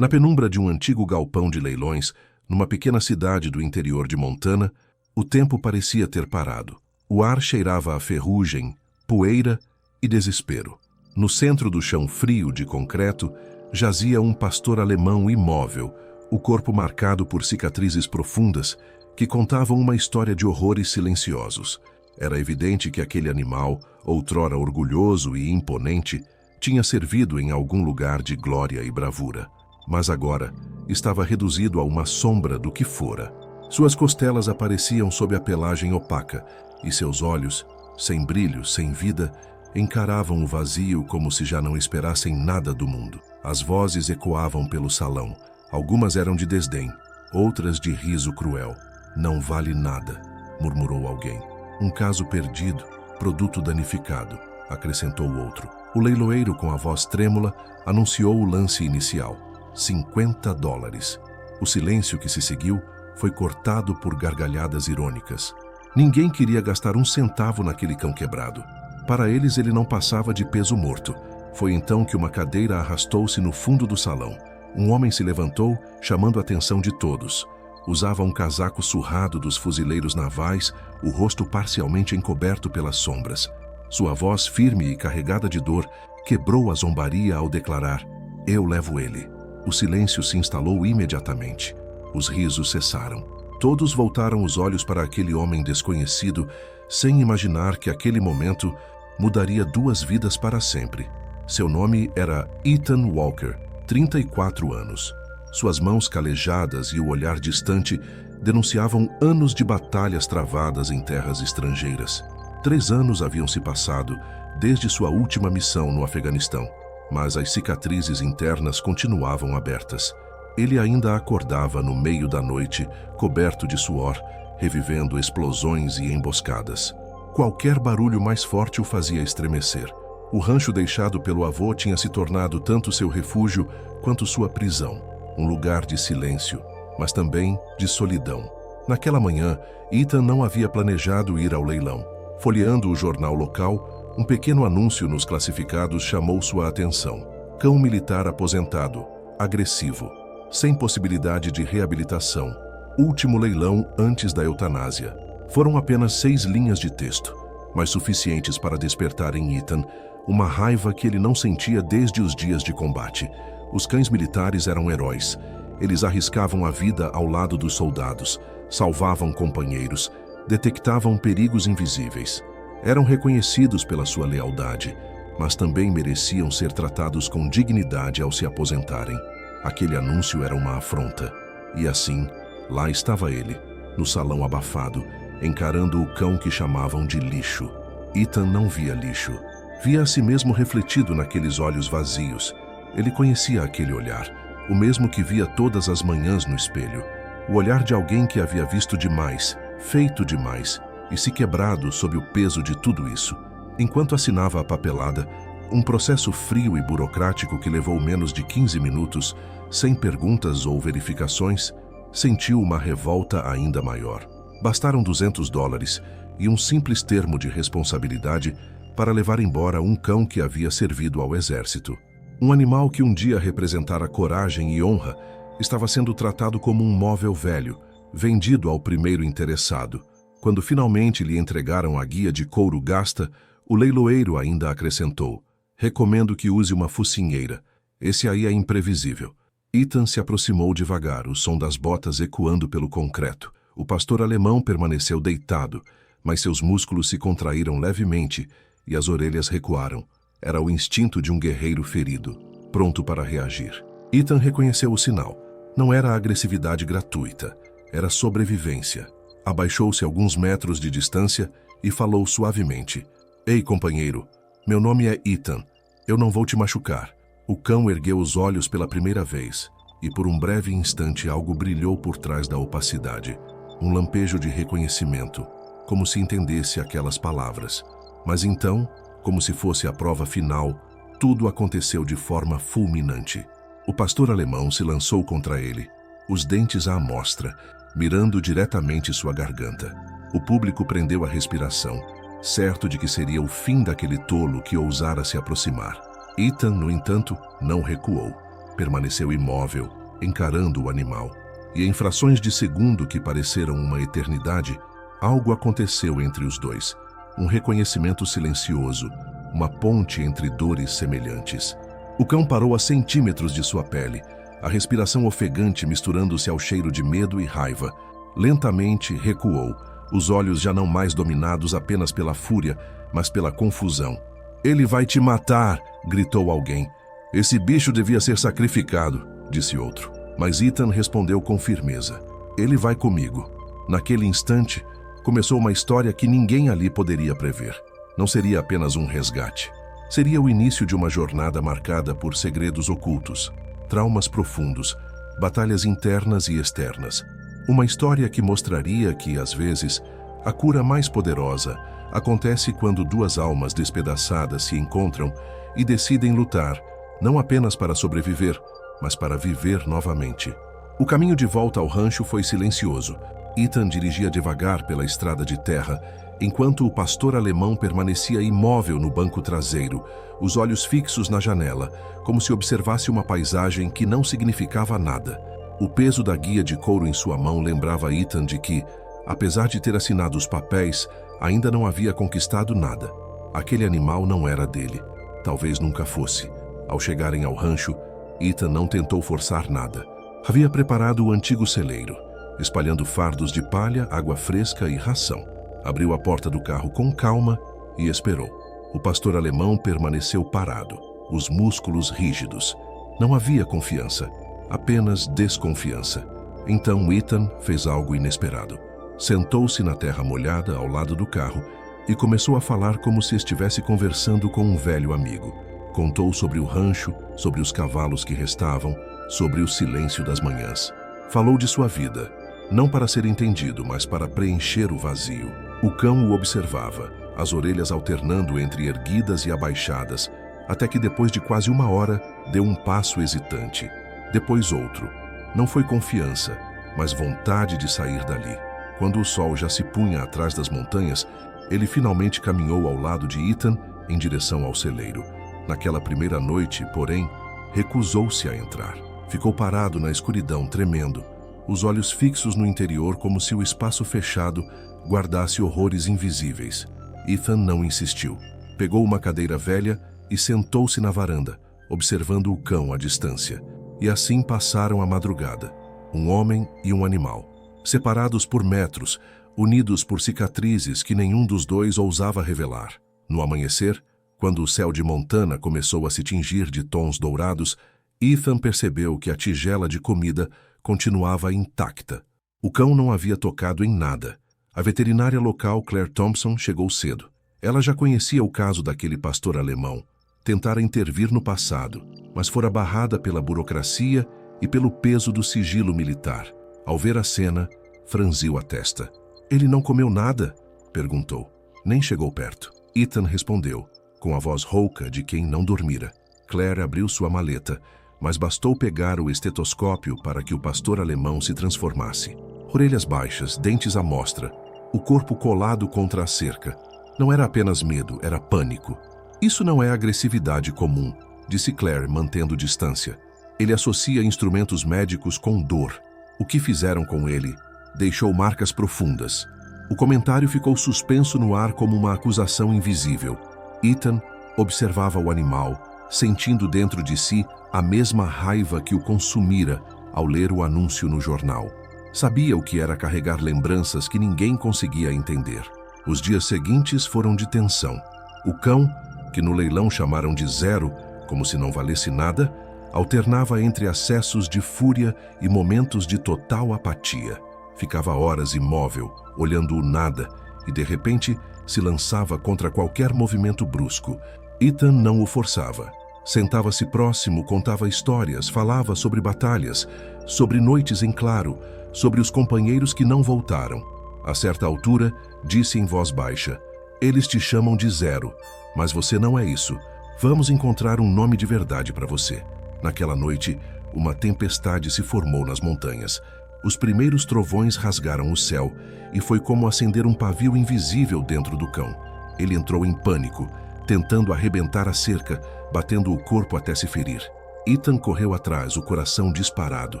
Na penumbra de um antigo galpão de leilões, numa pequena cidade do interior de Montana, o tempo parecia ter parado. O ar cheirava a ferrugem, poeira e desespero. No centro do chão frio de concreto, jazia um pastor alemão imóvel, o corpo marcado por cicatrizes profundas que contavam uma história de horrores silenciosos. Era evidente que aquele animal, outrora orgulhoso e imponente, tinha servido em algum lugar de glória e bravura. Mas agora estava reduzido a uma sombra do que fora. Suas costelas apareciam sob a pelagem opaca, e seus olhos, sem brilho, sem vida, encaravam o vazio como se já não esperassem nada do mundo. As vozes ecoavam pelo salão. Algumas eram de desdém, outras de riso cruel. "Não vale nada", murmurou alguém. "Um caso perdido, produto danificado", acrescentou outro. O leiloeiro, com a voz trêmula, anunciou o lance inicial: $50. O silêncio que se seguiu foi cortado por gargalhadas irônicas. Ninguém queria gastar um centavo naquele cão quebrado. Para eles, ele não passava de peso morto. Foi então que uma cadeira arrastou-se no fundo do salão. Um homem se levantou, chamando a atenção de todos. Usava um casaco surrado dos fuzileiros navais, o rosto parcialmente encoberto pelas sombras. Sua voz, firme e carregada de dor, quebrou a zombaria ao declarar: "Eu levo ele." O silêncio se instalou imediatamente. Os risos cessaram. Todos voltaram os olhos para aquele homem desconhecido, sem imaginar que aquele momento mudaria 2 vidas para sempre. Seu nome era Ethan Walker, 34 anos. Suas mãos calejadas e o olhar distante denunciavam anos de batalhas travadas em terras estrangeiras. 3 anos haviam se passado desde sua última missão no Afeganistão, mas as cicatrizes internas continuavam abertas. Ele ainda acordava no meio da noite, coberto de suor, revivendo explosões e emboscadas. Qualquer barulho mais forte o fazia estremecer. O rancho deixado pelo avô tinha se tornado tanto seu refúgio quanto sua prisão. Um lugar de silêncio, mas também de solidão. Naquela manhã, Ethan não havia planejado ir ao leilão. Folheando o jornal local, um pequeno anúncio nos classificados chamou sua atenção. Cão militar aposentado, agressivo, sem possibilidade de reabilitação. Último leilão antes da eutanásia. Foram apenas 6 linhas de texto, mas suficientes para despertar em Ethan uma raiva que ele não sentia desde os dias de combate. Os cães militares eram heróis. Eles arriscavam a vida ao lado dos soldados, salvavam companheiros, detectavam perigos invisíveis. Eram reconhecidos pela sua lealdade, mas também mereciam ser tratados com dignidade ao se aposentarem. Aquele anúncio era uma afronta. E assim, lá estava ele, no salão abafado, encarando o cão que chamavam de lixo. Ethan não via lixo. Via a si mesmo refletido naqueles olhos vazios. Ele conhecia aquele olhar, o mesmo que via todas as manhãs no espelho. O olhar de alguém que havia visto demais, feito demais, e se quebrado sob o peso de tudo isso. Enquanto assinava a papelada, um processo frio e burocrático que levou menos de 15 minutos, sem perguntas ou verificações, sentiu uma revolta ainda maior. Bastaram $200 e um simples termo de responsabilidade para levar embora um cão que havia servido ao exército. Um animal que um dia representara coragem e honra estava sendo tratado como um móvel velho, vendido ao primeiro interessado. Quando finalmente lhe entregaram a guia de couro gasta, o leiloeiro ainda acrescentou: "Recomendo que use uma focinheira. Esse aí é imprevisível." Ethan se aproximou devagar, o som das botas ecoando pelo concreto. O pastor alemão permaneceu deitado, mas seus músculos se contraíram levemente e as orelhas recuaram. Era o instinto de um guerreiro ferido, pronto para reagir. Ethan reconheceu o sinal. Não era agressividade gratuita, era sobrevivência. Abaixou-se alguns metros de distância e falou suavemente: "Ei, companheiro, meu nome é Ethan. Eu não vou te machucar." O cão ergueu os olhos pela primeira vez, e por um breve instante algo brilhou por trás da opacidade. Um lampejo de reconhecimento, como se entendesse aquelas palavras. Mas então, como se fosse a prova final, tudo aconteceu de forma fulminante. O pastor alemão se lançou contra ele, os dentes à amostra, mirando diretamente sua garganta. O público prendeu a respiração, certo de que seria o fim daquele tolo que ousara se aproximar. Ethan, no entanto, não recuou. permaneceu imóvel, encarando o animal. E em frações de segundo que pareceram uma eternidade, algo aconteceu entre os dois. Um reconhecimento silencioso, uma ponte entre dores semelhantes. O cão parou a centímetros de sua pele, a respiração ofegante misturando-se ao cheiro de medo e raiva. Lentamente recuou, os olhos já não mais dominados apenas pela fúria, mas pela confusão. "Ele vai te matar!" gritou alguém. "Esse bicho devia ser sacrificado", disse outro. Mas Ethan respondeu com firmeza. "Ele vai comigo." Naquele instante, começou uma história que ninguém ali poderia prever. Não seria apenas um resgate. Seria o início de uma jornada marcada por segredos ocultos, traumas profundos, batalhas internas e externas. Uma história que mostraria que, às vezes, a cura mais poderosa acontece quando duas almas despedaçadas se encontram e decidem lutar, não apenas para sobreviver, mas para viver novamente. O caminho de volta ao rancho foi silencioso. Ethan dirigia devagar pela estrada de terra, enquanto o pastor alemão permanecia imóvel no banco traseiro, os olhos fixos na janela, como se observasse uma paisagem que não significava nada. O peso da guia de couro em sua mão lembrava Ethan de que, apesar de ter assinado os papéis, ainda não havia conquistado nada. Aquele animal não era dele. Talvez nunca fosse. Ao chegarem ao rancho, Ethan não tentou forçar nada. Havia preparado o antigo celeiro, espalhando fardos de palha, água fresca e ração. Abriu a porta do carro com calma e esperou. O pastor alemão permaneceu parado, os músculos rígidos. Não havia confiança, apenas desconfiança. Então Ethan fez algo inesperado. Sentou-se na terra molhada ao lado do carro e começou a falar como se estivesse conversando com um velho amigo. Contou sobre o rancho, sobre os cavalos que restavam, sobre o silêncio das manhãs. Falou de sua vida, não para ser entendido, mas para preencher o vazio. O cão o observava, as orelhas alternando entre erguidas e abaixadas, até que depois de quase uma hora, deu um passo hesitante. Depois outro. Não foi confiança, mas vontade de sair dali. Quando o sol já se punha atrás das montanhas, ele finalmente caminhou ao lado de Ethan em direção ao celeiro. Naquela primeira noite, porém, recusou-se a entrar. Ficou parado na escuridão, tremendo, os olhos fixos no interior como se o espaço fechado guardasse horrores invisíveis. Ethan não insistiu. Pegou uma cadeira velha e sentou-se na varanda, observando o cão à distância. E assim passaram a madrugada. Um homem e um animal. Separados por metros, unidos por cicatrizes que nenhum dos dois ousava revelar. No amanhecer, quando o céu de Montana começou a se tingir de tons dourados, Ethan percebeu que a tigela de comida continuava intacta. O cão não havia tocado em nada. A veterinária local, Claire Thompson, chegou cedo. Ela já conhecia o caso daquele pastor alemão. Tentara intervir no passado, mas fora barrada pela burocracia e pelo peso do sigilo militar. Ao ver a cena, franziu a testa. "Ele não comeu nada?" perguntou. Nem chegou perto. Ethan respondeu, com a voz rouca de quem não dormira. Claire abriu sua maleta, mas bastou pegar o estetoscópio para que o pastor alemão se transformasse. Orelhas baixas, dentes à mostra, o corpo colado contra a cerca. Não era apenas medo, era pânico. "Isso não é agressividade comum", disse Claire, mantendo distância. "Ele associa instrumentos médicos com dor. O que fizeram com ele deixou marcas profundas." O comentário ficou suspenso no ar como uma acusação invisível. Ethan observava o animal, sentindo dentro de si a mesma raiva que o consumira ao ler o anúncio no jornal. Sabia o que era carregar lembranças que ninguém conseguia entender. Os dias seguintes foram de tensão. O cão, que no leilão chamaram de Zero, como se não valesse nada, alternava entre acessos de fúria e momentos de total apatia. Ficava horas imóvel, olhando o nada, e de repente se lançava contra qualquer movimento brusco. Ethan não o forçava. Sentava-se próximo, contava histórias, falava sobre batalhas, sobre noites em claro, sobre os companheiros que não voltaram. A certa altura, disse em voz baixa: "Eles te chamam de Zero, mas você não é isso. Vamos encontrar um nome de verdade para você." Naquela noite, uma tempestade se formou nas montanhas. Os primeiros trovões rasgaram o céu, e foi como acender um pavio invisível dentro do cão. Ele entrou em pânico, tentando arrebentar a cerca, batendo o corpo até se ferir. Ethan correu atrás, o coração disparado.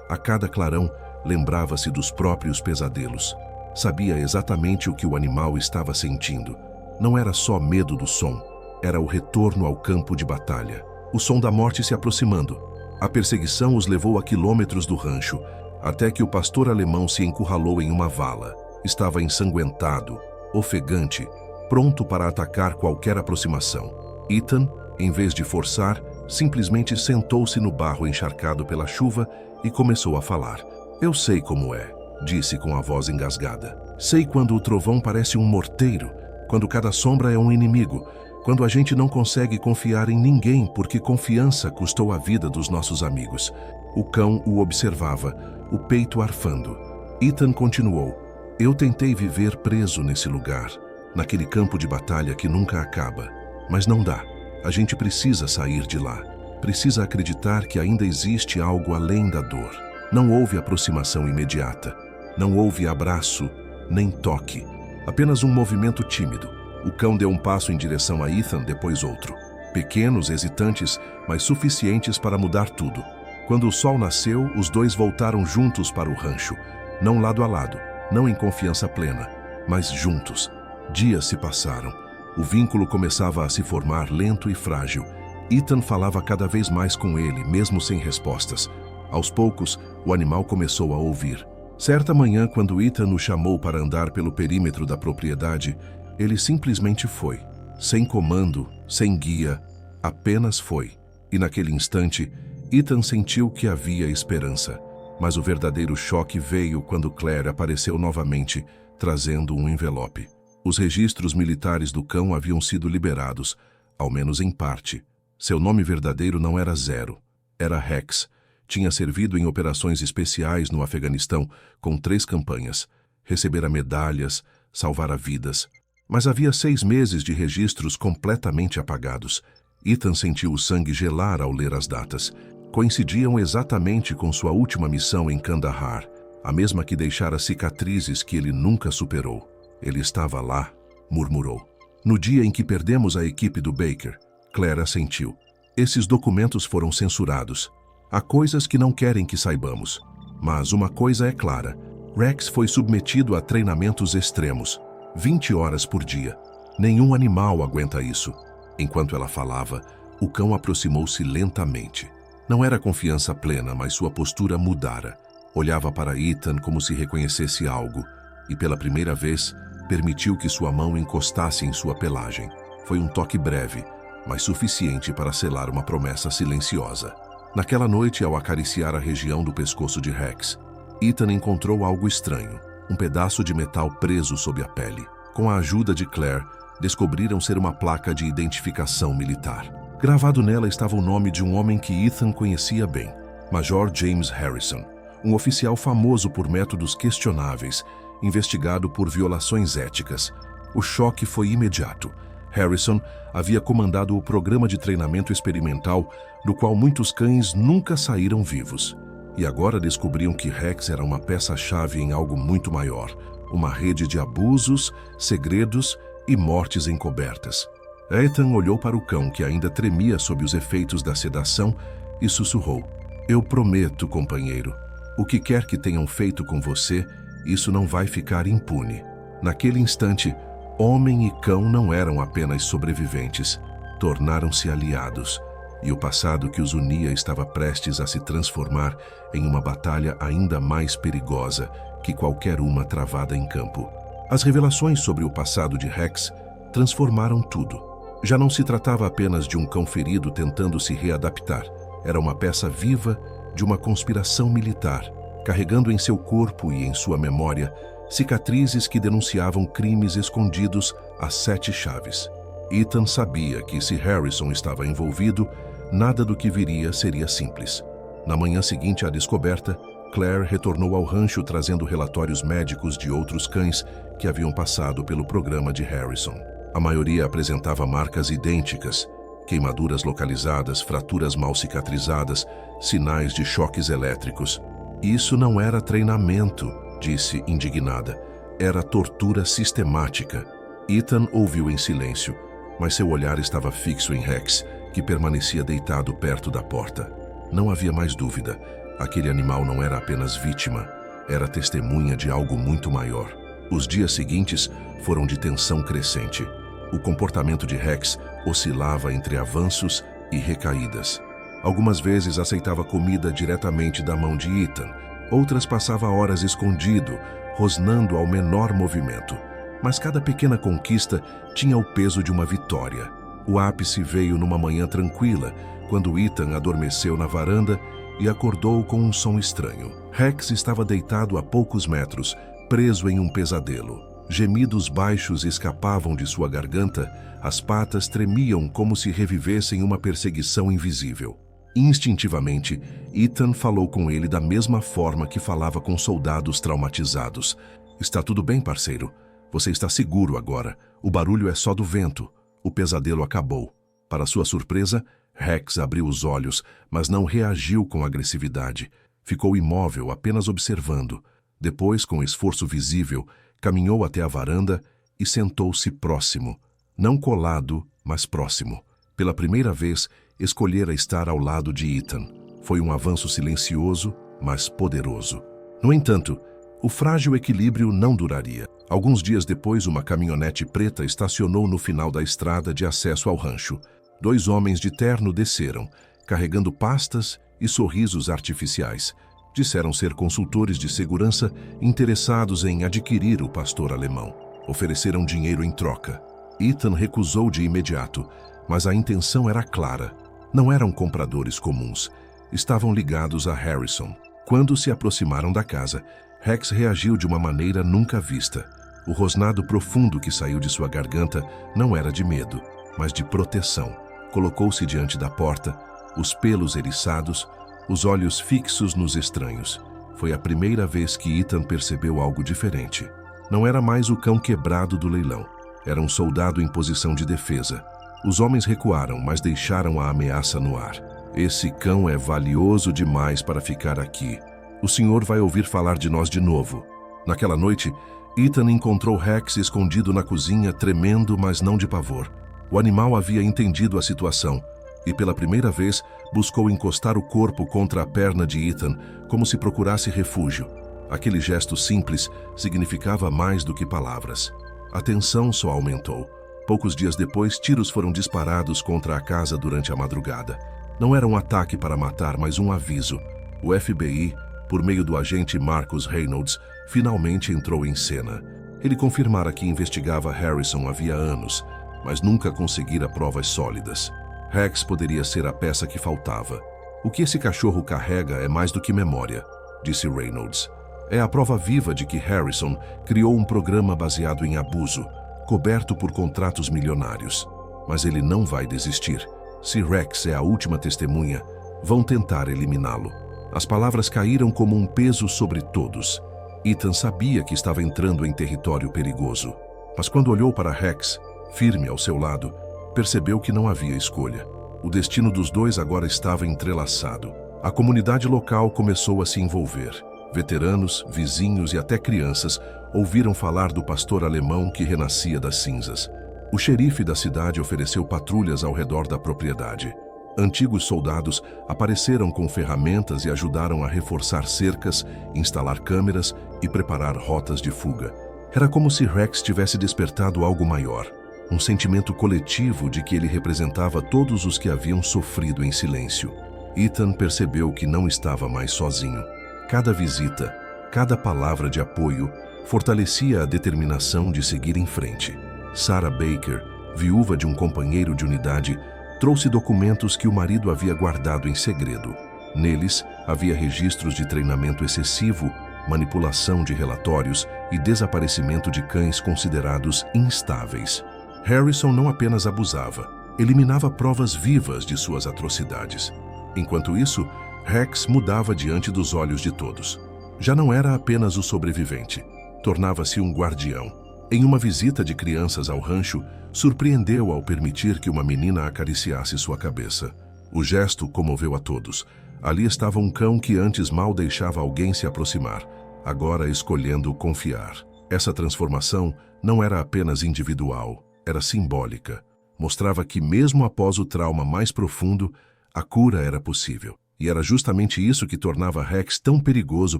A cada clarão, lembrava-se dos próprios pesadelos. Sabia exatamente o que o animal estava sentindo. Não era só medo do som, era o retorno ao campo de batalha. O som da morte se aproximando. A perseguição os levou a quilômetros do rancho, até que o pastor alemão se encurralou em uma vala. Estava ensanguentado, ofegante, pronto para atacar qualquer aproximação. Ethan, em vez de forçar, simplesmente sentou-se no barro encharcado pela chuva e começou a falar. Eu sei como é, disse com a voz engasgada. Sei quando o trovão parece um morteiro, quando cada sombra é um inimigo, quando a gente não consegue confiar em ninguém porque confiança custou a vida dos nossos amigos. O cão o observava, o peito arfando. Ethan continuou. Eu tentei viver preso nesse lugar, naquele campo de batalha que nunca acaba. Mas não dá. A gente precisa sair de lá. Precisa acreditar que ainda existe algo além da dor. Não houve aproximação imediata. Não houve abraço, nem toque. Apenas um movimento tímido. O cão deu um passo em direção a Ethan, depois outro. Pequenos, hesitantes, mas suficientes para mudar tudo. Quando o sol nasceu, os dois voltaram juntos para o rancho. Não lado a lado, não em confiança plena, mas juntos. Dias se passaram. O vínculo começava a se formar lento e frágil. Ethan falava cada vez mais com ele, mesmo sem respostas. Aos poucos, o animal começou a ouvir. Certa manhã, quando Ethan o chamou para andar pelo perímetro da propriedade, ele simplesmente foi. Sem comando, sem guia, apenas foi. E naquele instante, Ethan sentiu que havia esperança. Mas o verdadeiro choque veio quando Claire apareceu novamente, trazendo um envelope. Os registros militares do cão haviam sido liberados, ao menos em parte. Seu nome verdadeiro não era Zero, era Rex. Tinha servido em operações especiais no Afeganistão, com 3 campanhas. Recebera medalhas, salvara vidas. Mas havia 6 meses de registros completamente apagados. Ethan sentiu o sangue gelar ao ler as datas. Coincidiam exatamente com sua última missão em Kandahar, a mesma que deixara cicatrizes que ele nunca superou. Ele estava lá, murmurou. No dia em que perdemos a equipe do Baker, Claire assentiu. Esses documentos foram censurados. Há coisas que não querem que saibamos. Mas uma coisa é clara. Rex foi submetido a treinamentos extremos. 20 horas por dia. Nenhum animal aguenta isso. Enquanto ela falava, o cão aproximou-se lentamente. Não era confiança plena, mas sua postura mudara. Olhava para Ethan como se reconhecesse algo, e pela primeira vez, permitiu que sua mão encostasse em sua pelagem. Foi um toque breve, mas suficiente para selar uma promessa silenciosa. Naquela noite, ao acariciar a região do pescoço de Rex, Ethan encontrou algo estranho, um pedaço de metal preso sob a pele. Com a ajuda de Claire, descobriram ser uma placa de identificação militar. Gravado nela estava o nome de um homem que Ethan conhecia bem, Major James Harrison, um oficial famoso por métodos questionáveis, investigado por violações éticas. O choque foi imediato. Harrison havia comandado o programa de treinamento experimental, do qual muitos cães nunca saíram vivos. E agora descobriam que Rex era uma peça-chave em algo muito maior, uma rede de abusos, segredos e mortes encobertas. Ethan olhou para o cão, que ainda tremia sob os efeitos da sedação, e sussurrou. Eu prometo, companheiro, o que quer que tenham feito com você, isso não vai ficar impune. Naquele instante, homem e cão não eram apenas sobreviventes, tornaram-se aliados, e o passado que os unia estava prestes a se transformar em uma batalha ainda mais perigosa que qualquer uma travada em campo. As revelações sobre o passado de Rex transformaram tudo. Já não se tratava apenas de um cão ferido tentando se readaptar. Era uma peça viva de uma conspiração militar, carregando em seu corpo e em sua memória cicatrizes que denunciavam crimes escondidos a 7 chaves. Ethan sabia que se Harrison estava envolvido, nada do que viria seria simples. Na manhã seguinte à descoberta, Claire retornou ao rancho trazendo relatórios médicos de outros cães que haviam passado pelo programa de Harrison. A maioria apresentava marcas idênticas, queimaduras localizadas, fraturas mal cicatrizadas, sinais de choques elétricos. Isso não era treinamento, disse indignada. Era tortura sistemática. Ethan ouviu em silêncio, mas seu olhar estava fixo em Rex, que permanecia deitado perto da porta. Não havia mais dúvida. Aquele animal não era apenas vítima, era testemunha de algo muito maior. Os dias seguintes foram de tensão crescente. O comportamento de Rex oscilava entre avanços e recaídas. Algumas vezes aceitava comida diretamente da mão de Ethan, outras passava horas escondido, rosnando ao menor movimento. Mas cada pequena conquista tinha o peso de uma vitória. O ápice veio numa manhã tranquila, quando Ethan adormeceu na varanda e acordou com um som estranho. Rex estava deitado a poucos metros, preso em um pesadelo. Gemidos baixos escapavam de sua garganta, as patas tremiam como se revivessem uma perseguição invisível. Instintivamente, Ethan falou com ele da mesma forma que falava com soldados traumatizados. "Está tudo bem, parceiro. Você está seguro agora. O barulho é só do vento. O pesadelo acabou." Para sua surpresa, Rex abriu os olhos, mas não reagiu com agressividade. Ficou imóvel, apenas observando. Depois, com esforço visível, caminhou até a varanda e sentou-se próximo. Não colado, mas próximo. Pela primeira vez, escolhera estar ao lado de Ethan. Foi um avanço silencioso, mas poderoso. No entanto, o frágil equilíbrio não duraria. Alguns dias depois, uma caminhonete preta estacionou no final da estrada de acesso ao rancho. 2 homens de terno desceram, carregando pastas e sorrisos artificiais. Disseram ser consultores de segurança interessados em adquirir o pastor alemão. Ofereceram dinheiro em troca. Ethan recusou de imediato, mas a intenção era clara. Não eram compradores comuns. Estavam ligados a Harrison. Quando se aproximaram da casa, Rex reagiu de uma maneira nunca vista. O rosnado profundo que saiu de sua garganta não era de medo, mas de proteção. Colocou-se diante da porta, os pelos eriçados, os olhos fixos nos estranhos. Foi a primeira vez que Ethan percebeu algo diferente. Não era mais o cão quebrado do leilão. Era um soldado em posição de defesa. Os homens recuaram, mas deixaram a ameaça no ar. "Esse cão é valioso demais para ficar aqui. O senhor vai ouvir falar de nós de novo." Naquela noite, Ethan encontrou Rex escondido na cozinha, tremendo, mas não de pavor. O animal havia entendido a situação e, pela primeira vez, buscou encostar o corpo contra a perna de Ethan, como se procurasse refúgio. Aquele gesto simples significava mais do que palavras. A tensão só aumentou. Poucos dias depois, tiros foram disparados contra a casa durante a madrugada. Não era um ataque para matar, mas um aviso. O FBI, por meio do agente Marcus Reynolds, finalmente entrou em cena. Ele confirmara que investigava Harrison havia anos, mas nunca conseguira provas sólidas. Rex poderia ser a peça que faltava. "O que esse cachorro carrega é mais do que memória", disse Reynolds. "É a prova viva de que Harrison criou um programa baseado em abuso, coberto por contratos milionários. Mas ele não vai desistir. Se Rex é a última testemunha, vão tentar eliminá-lo." As palavras caíram como um peso sobre todos. Ethan sabia que estava entrando em território perigoso. Mas quando olhou para Rex, firme ao seu lado, percebeu que não havia escolha. O destino dos dois agora estava entrelaçado. A comunidade local começou a se envolver. Veteranos, vizinhos e até crianças ouviram falar do pastor alemão que renascia das cinzas. O xerife da cidade ofereceu patrulhas ao redor da propriedade. Antigos soldados apareceram com ferramentas e ajudaram a reforçar cercas, instalar câmeras e preparar rotas de fuga. Era como se Rex tivesse despertado algo maior, um sentimento coletivo de que ele representava todos os que haviam sofrido em silêncio. Ethan percebeu que não estava mais sozinho. Cada visita, cada palavra de apoio, fortalecia a determinação de seguir em frente. Sarah Baker, viúva de um companheiro de unidade, trouxe documentos que o marido havia guardado em segredo. Neles, havia registros de treinamento excessivo, manipulação de relatórios e desaparecimento de cães considerados instáveis. Harrison não apenas abusava, eliminava provas vivas de suas atrocidades. Enquanto isso, Rex mudava diante dos olhos de todos. Já não era apenas o sobrevivente, tornava-se um guardião. Em uma visita de crianças ao rancho, surpreendeu ao permitir que uma menina acariciasse sua cabeça. O gesto comoveu a todos. Ali estava um cão que antes mal deixava alguém se aproximar, agora escolhendo confiar. Essa transformação não era apenas individual, era simbólica. Mostrava que mesmo após o trauma mais profundo, a cura era possível. E era justamente isso que tornava Rex tão perigoso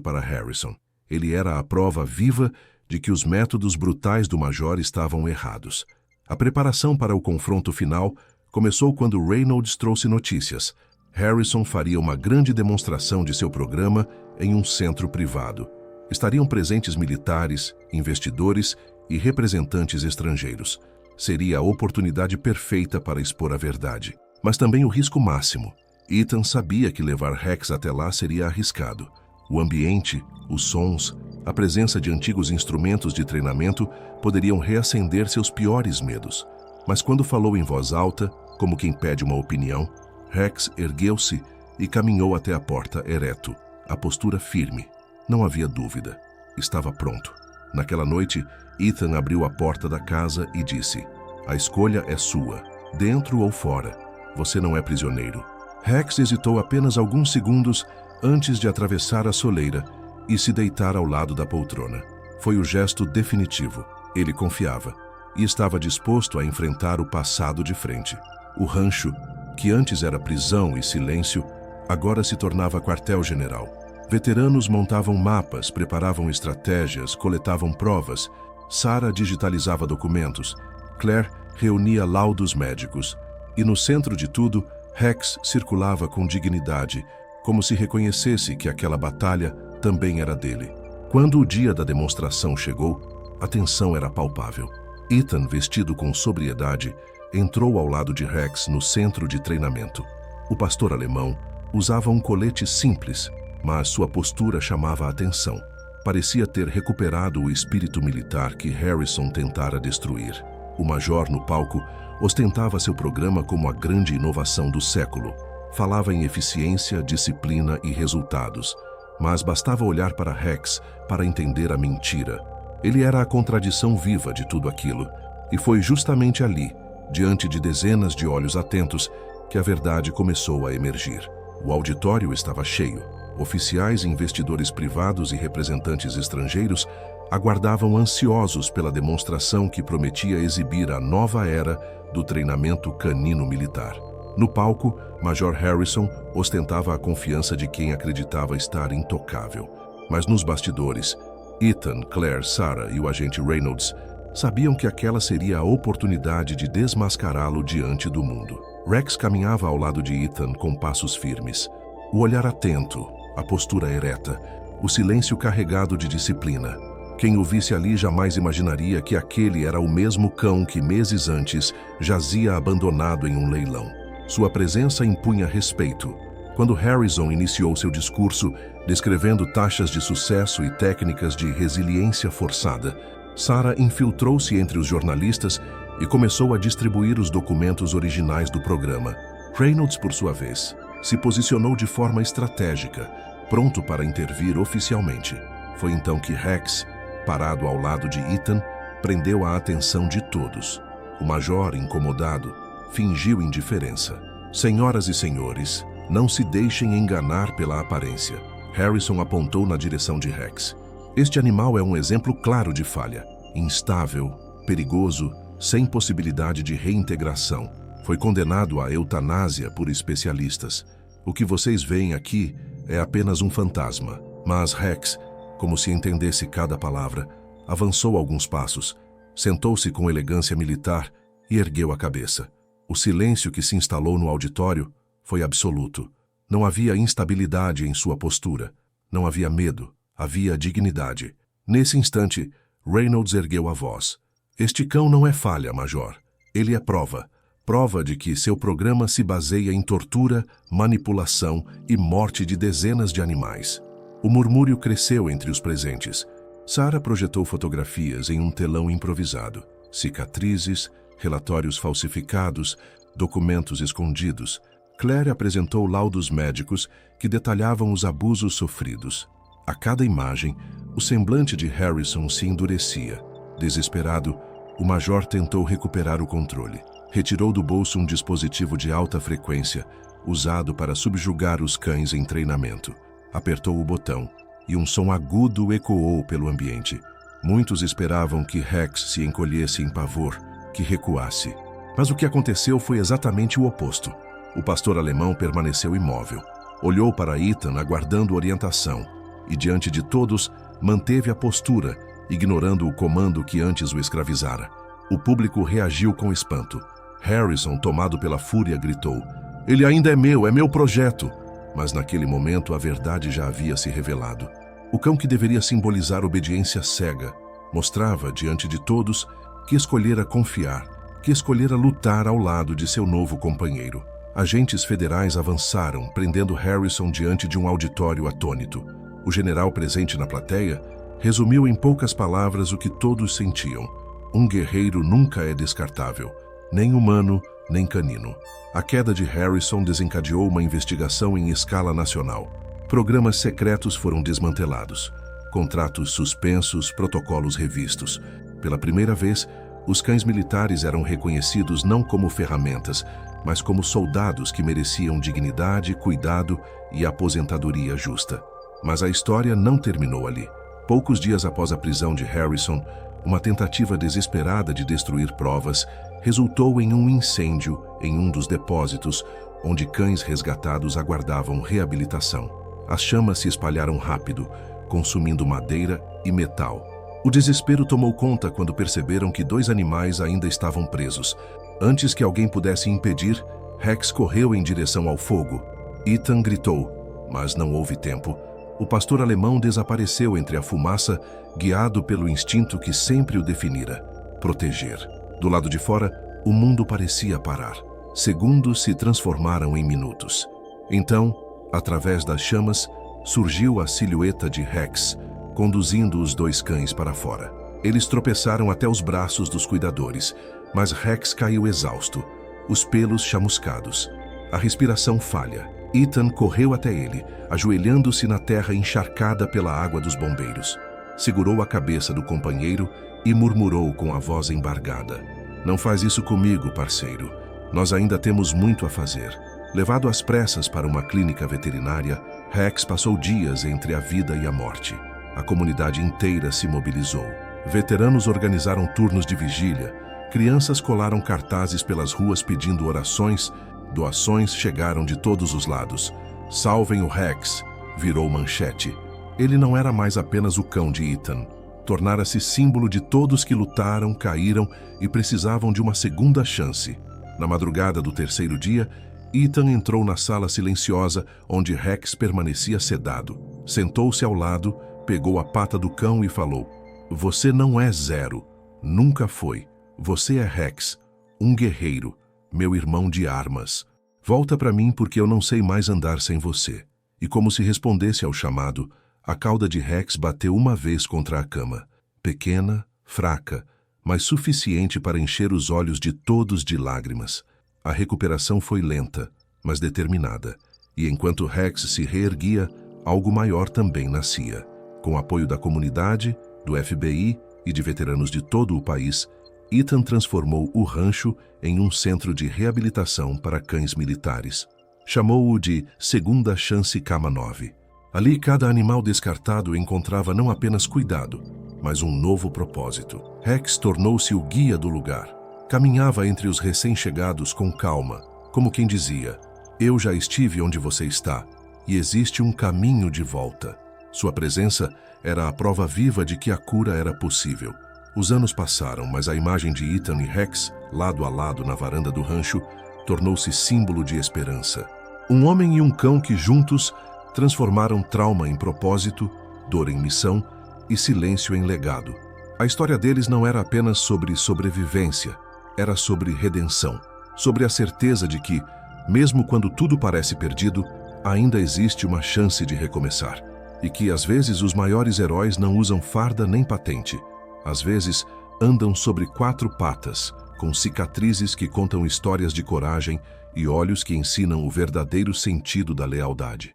para Harrison. Ele era a prova viva de que os métodos brutais do Major estavam errados. A preparação para o confronto final começou quando Reynolds trouxe notícias. Harrison faria uma grande demonstração de seu programa em um centro privado. Estariam presentes militares, investidores e representantes estrangeiros. Seria a oportunidade perfeita para expor a verdade, mas também o risco máximo. Ethan sabia que levar Rex até lá seria arriscado. O ambiente, os sons, a presença de antigos instrumentos de treinamento poderiam reacender seus piores medos. Mas quando falou em voz alta, como quem pede uma opinião, Rex ergueu-se e caminhou até a porta ereto, a postura firme. Não havia dúvida. Estava pronto. Naquela noite, Ethan abriu a porta da casa e disse: "A escolha é sua, dentro ou fora. Você não é prisioneiro." Rex hesitou apenas alguns segundos antes de atravessar a soleira e se deitar ao lado da poltrona. Foi o gesto definitivo. Ele confiava e estava disposto a enfrentar o passado de frente. O rancho, que antes era prisão e silêncio, agora se tornava quartel-general. Veteranos montavam mapas, preparavam estratégias, coletavam provas. Sarah digitalizava documentos. Claire reunia laudos médicos. E no centro de tudo, Rex circulava com dignidade, como se reconhecesse que aquela batalha também era dele. Quando o dia da demonstração chegou, a tensão era palpável. Ethan, vestido com sobriedade, entrou ao lado de Rex no centro de treinamento. O pastor alemão usava um colete simples, mas sua postura chamava a atenção. Parecia ter recuperado o espírito militar que Harrison tentara destruir. O major, no palco, ostentava seu programa como a grande inovação do século. Falava em eficiência, disciplina e resultados. Mas bastava olhar para Rex para entender a mentira. Ele era a contradição viva de tudo aquilo. E foi justamente ali, diante de dezenas de olhos atentos, que a verdade começou a emergir. O auditório estava cheio. Oficiais, investidores privados e representantes estrangeiros aguardavam ansiosos pela demonstração que prometia exibir a nova era do treinamento canino militar. No palco, Major Harrison ostentava a confiança de quem acreditava estar intocável. Mas nos bastidores, Ethan, Claire, Sarah e o agente Reynolds sabiam que aquela seria a oportunidade de desmascará-lo diante do mundo. Rex caminhava ao lado de Ethan com passos firmes. O olhar atento, a postura ereta, o silêncio carregado de disciplina. Quem o visse ali jamais imaginaria que aquele era o mesmo cão que meses antes jazia abandonado em um leilão. Sua presença impunha respeito. Quando Harrison iniciou seu discurso, descrevendo taxas de sucesso e técnicas de resiliência forçada, Sarah infiltrou-se entre os jornalistas e começou a distribuir os documentos originais do programa. Reynolds, por sua vez, se posicionou de forma estratégica, pronto para intervir oficialmente. Foi então que Rex, parado ao lado de Ethan, prendeu a atenção de todos. O major, incomodado, fingiu indiferença. "Senhoras e senhores, não se deixem enganar pela aparência." Harrison apontou na direção de Rex. "Este animal é um exemplo claro de falha. Instável, perigoso, sem possibilidade de reintegração. Foi condenado à eutanásia por especialistas. O que vocês veem aqui é apenas um fantasma." Mas Rex, como se entendesse cada palavra, avançou alguns passos, sentou-se com elegância militar e ergueu a cabeça. O silêncio que se instalou no auditório foi absoluto. Não havia instabilidade em sua postura. Não havia medo. Havia dignidade. Nesse instante, Reynolds ergueu a voz. "Este cão não é falha, Major. Ele é prova. Prova de que seu programa se baseia em tortura, manipulação e morte de dezenas de animais." O murmúrio cresceu entre os presentes. Sarah projetou fotografias em um telão improvisado. Cicatrizes, relatórios falsificados, documentos escondidos. Claire apresentou laudos médicos que detalhavam os abusos sofridos. A cada imagem, o semblante de Harrison se endurecia. Desesperado, o major tentou recuperar o controle. Retirou do bolso um dispositivo de alta frequência, usado para subjugar os cães em treinamento. Apertou o botão e um som agudo ecoou pelo ambiente. Muitos esperavam que Rex se encolhesse em pavor, que recuasse. Mas o que aconteceu foi exatamente o oposto. O pastor alemão permaneceu imóvel. Olhou para Ethan aguardando orientação e, diante de todos, manteve a postura, ignorando o comando que antes o escravizara. O público reagiu com espanto. Harrison, tomado pela fúria, gritou: "Ele ainda é meu projeto!" Mas naquele momento a verdade já havia se revelado. O cão que deveria simbolizar obediência cega mostrava, diante de todos, que escolhera confiar, que escolhera lutar ao lado de seu novo companheiro. Agentes federais avançaram, prendendo Harrison diante de um auditório atônito. O general presente na plateia resumiu em poucas palavras o que todos sentiam. Um guerreiro nunca é descartável, nem humano, nem canino. A queda de Harrison desencadeou uma investigação em escala nacional. Programas secretos foram desmantelados, contratos suspensos, protocolos revistos. Pela primeira vez, os cães militares eram reconhecidos não como ferramentas, mas como soldados que mereciam dignidade, cuidado e aposentadoria justa. Mas a história não terminou ali. Poucos dias após a prisão de Harrison, uma tentativa desesperada de destruir provas resultou em um incêndio em um dos depósitos, onde cães resgatados aguardavam reabilitação. As chamas se espalharam rápido, consumindo madeira e metal. O desespero tomou conta quando perceberam que 2 animais ainda estavam presos. Antes que alguém pudesse impedir, Rex correu em direção ao fogo. Ethan gritou, mas não houve tempo. O pastor alemão desapareceu entre a fumaça, guiado pelo instinto que sempre o definira: proteger. Do lado de fora, o mundo parecia parar. Segundos se transformaram em minutos. Então, através das chamas, surgiu a silhueta de Rex, conduzindo os 2 cães para fora. Eles tropeçaram até os braços dos cuidadores, mas Rex caiu exausto, os pelos chamuscados. A respiração falha. Ethan correu até ele, ajoelhando-se na terra encharcada pela água dos bombeiros. Segurou a cabeça do companheiro e murmurou com a voz embargada: "Não faz isso comigo, parceiro. Nós ainda temos muito a fazer." Levado às pressas para uma clínica veterinária, Rex passou dias entre a vida e a morte. A comunidade inteira se mobilizou. Veteranos organizaram turnos de vigília, crianças colaram cartazes pelas ruas pedindo orações, doações chegaram de todos os lados. "Salvem o Rex" virou manchete. Ele não era mais apenas o cão de Ethan. Tornara-se símbolo de todos que lutaram, caíram e precisavam de uma segunda chance. Na madrugada do 3º dia, Ethan entrou na sala silenciosa onde Rex permanecia sedado. Sentou-se ao lado, pegou a pata do cão e falou: "Você não é Zero. Nunca foi. Você é Rex, um guerreiro, meu irmão de armas. Volta para mim porque eu não sei mais andar sem você." E como se respondesse ao chamado, a cauda de Rex bateu uma vez contra a cama. Pequena, fraca, mas suficiente para encher os olhos de todos de lágrimas. A recuperação foi lenta, mas determinada. E enquanto Rex se reerguia, algo maior também nascia. Com apoio da comunidade, do FBI e de veteranos de todo o país, Ethan transformou o rancho em um centro de reabilitação para cães militares. Chamou-o de Segunda Chance Cama 9. Ali, cada animal descartado encontrava não apenas cuidado, mas um novo propósito. Rex tornou-se o guia do lugar. Caminhava entre os recém-chegados com calma, como quem dizia: "Eu já estive onde você está, e existe um caminho de volta." Sua presença era a prova viva de que a cura era possível. Os anos passaram, mas a imagem de Ethan e Rex, lado a lado na varanda do rancho, tornou-se símbolo de esperança. Um homem e um cão que juntos transformaram trauma em propósito, dor em missão e silêncio em legado. A história deles não era apenas sobre sobrevivência, era sobre redenção, sobre a certeza de que, mesmo quando tudo parece perdido, ainda existe uma chance de recomeçar. E que, às vezes, os maiores heróis não usam farda nem patente. Às vezes, andam sobre 4 patas, com cicatrizes que contam histórias de coragem e olhos que ensinam o verdadeiro sentido da lealdade.